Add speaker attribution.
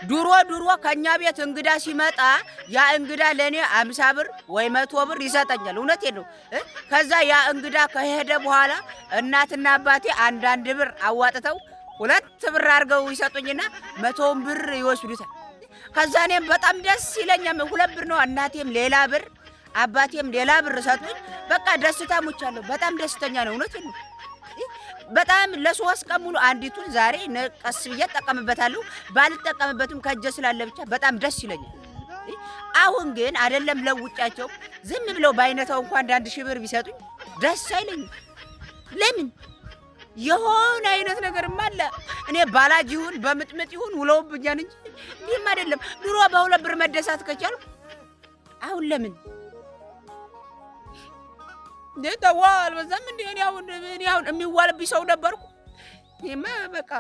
Speaker 1: ድሮ ከኛ ቤት እንግዳ ሲመጣ ያ እንግዳ ለኔ 50 ብር ወይ 100 ብር ይሰጠኛል። እውነቴን ነው። ከዛ ያ እንግዳ ከሄደ በኋላ እናትና አባቴ አንዳንድ ብር አዋጥተው 2 ብር አድርገው ይሰጡኝና 100 ብር ይወስዱታል። ከዛ እኔም በጣም ደስ ይለኛል። 2 ብር ነው እናቴም ሌላ ብር አባቴም ሌላ ብር ሰጡኝ። በቃ ደስታ ሙቻለሁ። በጣም ደስተኛ ነው። እውነቴን ነው። በጣም ለ3 ቀን ሙሉ አንዲቱን ዛሬ ቀስ ብዬ ተጠቀምበታለሁ። ባልጠቀምበትም ከእጄ ስላለ ብቻ በጣም ደስ ይለኛል። አሁን ግን አይደለም ለውጫቸው ዝም ብለው ባይነታው እንኳን አንድ ሺህ ብር ቢሰጡኝ ደስ አይለኝም። ለምን የሆነ አይነት ነገርም አለ። እኔ ባላጅ ይሁን በምጥምጥ ይሁን ውለውብኛል እንጂ ይህም አይደለም። ድሮ በ2 ብር መደሳት ከቻልኩ አሁን ለምን ደታዋል በዛም እንዴ እኔ አሁን የሚዋልብኝ ሰው ነበርኩ። ይሄማ በቃ